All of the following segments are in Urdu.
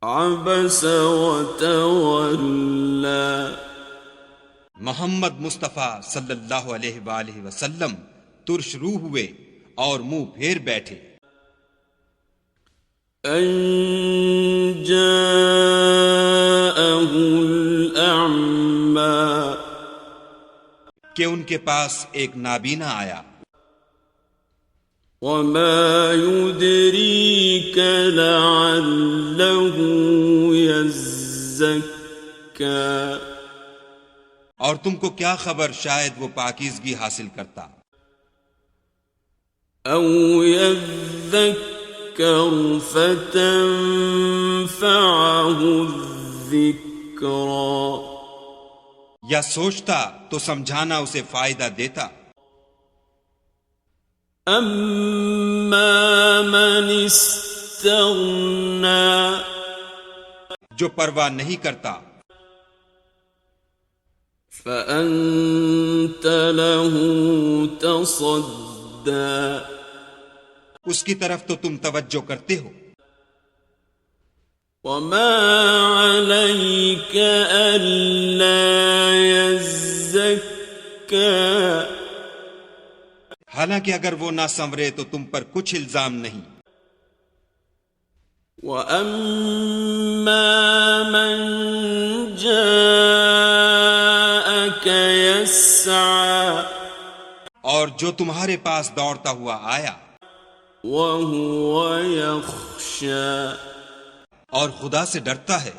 عبس وتولى. محمد مصطفیٰ صلی اللہ علیہ وآلہ وسلم ترش روح ہوئے اور منہ پھیر بیٹھے. أن جاءه الأعمى. کہ ان کے پاس ایک نابینا آیا. وما يدريك لعله يزكى. اور تم کو کیا خبر شاید وہ پاکیزگی حاصل کرتا. أو يذكر فتنفعه الذكرى. یا سوچتا تو سمجھانا اسے فائدہ دیتا. أما من استغنى. جو پرواہ نہیں کرتا. فأنت له تصدى. اس کی طرف تو تم توجہ کرتے ہو. وما عليك ألا يزكى. حالانکہ اگر وہ نہ سنورے تو تم پر کچھ الزام نہیں. وَأَمَّا مَن جَاءَكَ يَسْعَى. اور جو تمہارے پاس دوڑتا ہوا آیا. وَهُوَ يَخْشَى. اور خدا سے ڈرتا ہے.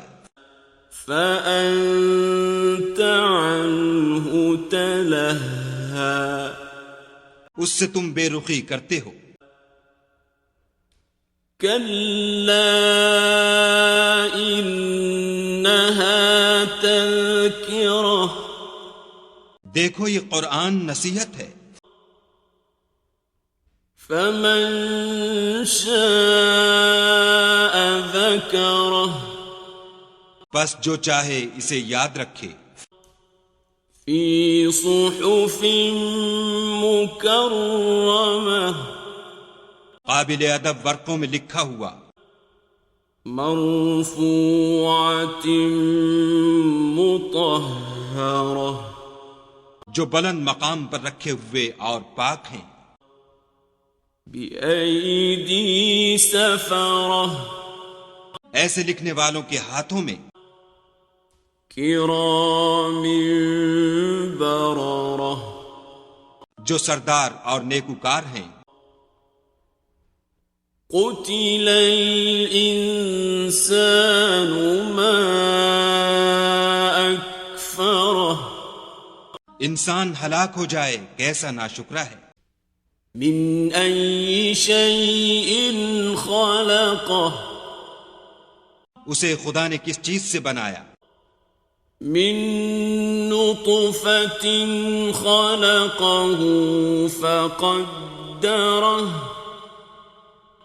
فَأَنْتَ عَنْهُ تَلَهَّى. اس سے تم بے رخی کرتے ہو. كَلَّا إِنَّهَا تَذْكِرَةٌ. دیکھو یہ قرآن نصیحت ہے. فَمَن شَاءَ ذَكَرَهُ. پس جو چاہے اسے یاد رکھے. فِي صُحُفٍ مُكَرَّمَةٍ. قابل ادب ورقوں میں لکھا ہوا. مرفوعة مطهرة. جو بلند مقام پر رکھے ہوئے اور پاک ہیں. بأيدي سفرة. ایسے لکھنے والوں کے ہاتھوں میں. كرام بررة. جو سردار اور نیکوکار ہیں. قتل الإنسان ما أكفره. انسان ہلاک ہو جائے کیسا ناشکرا ہے. من أي شيء خلقه. اسے خدا نے کس چیز سے بنایا. من نطفة خلقه فقدره.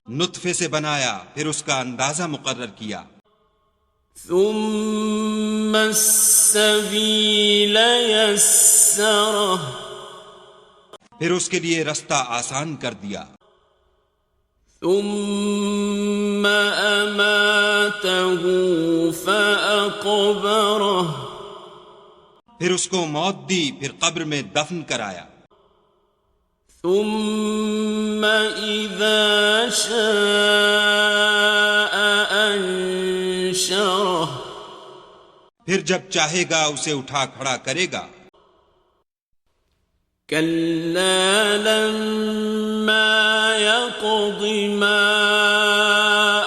نطفے سے بنایا پھر اس کا اندازہ مقرر کیا. ثم السبيل يسره. پھر اس کے لیے رستہ آسان کر دیا. ثم أماته فأقبره. پھر اس کو موت دی پھر قبر میں دفن کرایا. ثم إذا شاء أنشره. پھر جب چاہے گا اسے اٹھا کھڑا کرے گا. كلا لما يقض ما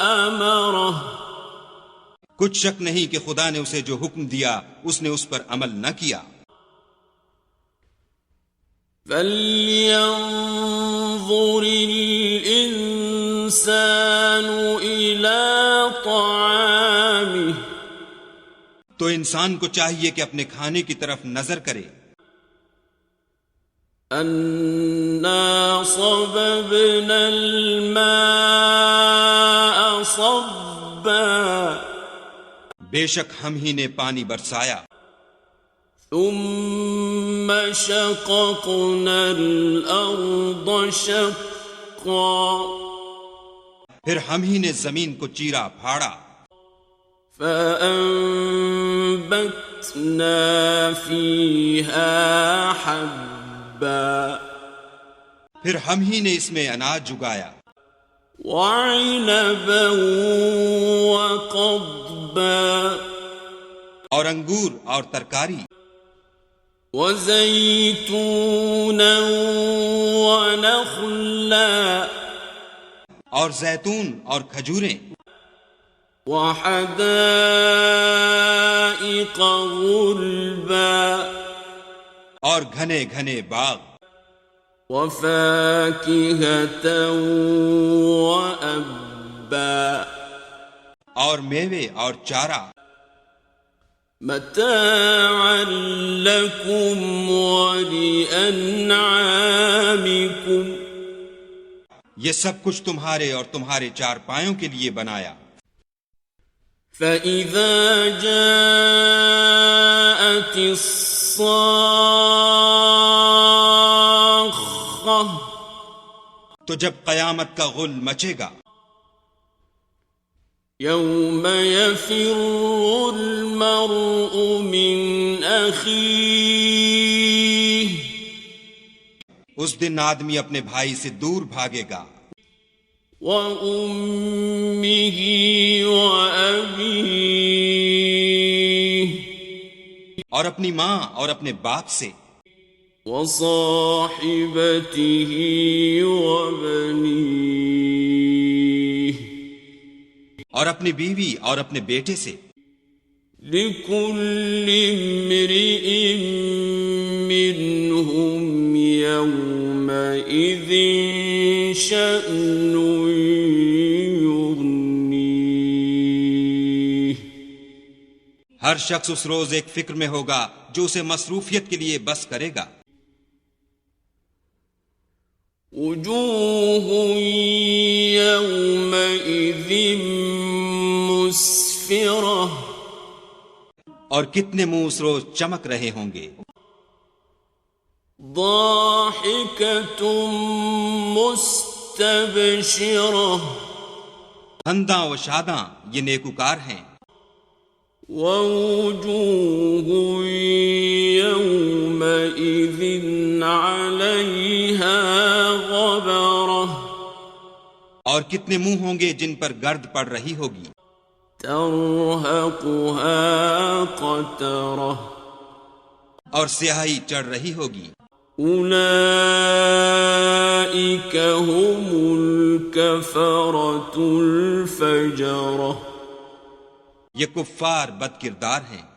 أمره. کچھ شک نہیں کہ خدا نے اسے جو حکم دیا اس نے اس پر عمل نہ کیا. فَلْيَنظُرِ الْإِنسَانُ إِلَى طَعَامِهِ. تو انسان کو چاہیے کہ اپنے کھانے کی طرف نظر کرے. أَنَّا صَبَبْنَا الْمَاءَ صَبًّا. بے شک ہم ہی نے پانی برسایا. ثم شققنا الأرض شقا. پھر ہم ہی نے زمین کو چیرا پھاڑا. فأنبتنا فيها حبا پھر ہم ہی نے اس میں اناج جگایا، وعنبا وقضبا اور انگور اور ترکاری، وزيتونا ونخلا اور زیتون اور کھجوریں، وحدائق غلبا اور گھنے گھنے باغ، وفاكهة وأبا اور میوے اور چارہ، متاعا لكم ولأنعامكم، یہ سب کچھ تمہارے اور تمہارے چارپایوں کے لیے بنایا۔ فَإِذَا جَاءَتِ الصَّاخَّةُ، تو جب قیامت کا غل مچے گا، يَوْمَ يَفِرُّ الْمَرْءُ مِنْ أَخِيهِ، اس دن آدمی اپنے بھائی سے دور بھاگے گا، وَأُمِّهِ وَأَبِيهِ، اور اپنی ماں اور اپنے باپ سے، وَصَاحِبَتِهِ وَبَنِيهِ، اور اپنی بیوی اور اپنے بیٹے سے۔ لِكُلِّ امْرِئٍ مِّنْهُمْ يَوْمَئِذٍ شَأْنٌ يُغْنِيهِ، ہر شخص اس روز ایک فکر میں ہوگا جو اسے مصروفیت کے لیے بس کرے گا۔ وجوه يومئذ مسفرة، اور کتنے منہ اس روز چمک رہے ہوں گے، ضاحكة مستبشرة، خنداں و شاداں یہ نیکوکار ہیں، ووجوه يومئذ عليها غبرة، اور کتنے منہ ہوں گے جن پر گرد پڑ رہی ہوگی، ترهقها قترة، اور سیاہی چڑھ رہی ہوگی۔ أولئك هم الكفرة الفجرة، یہ کفار بد کردار ہیں۔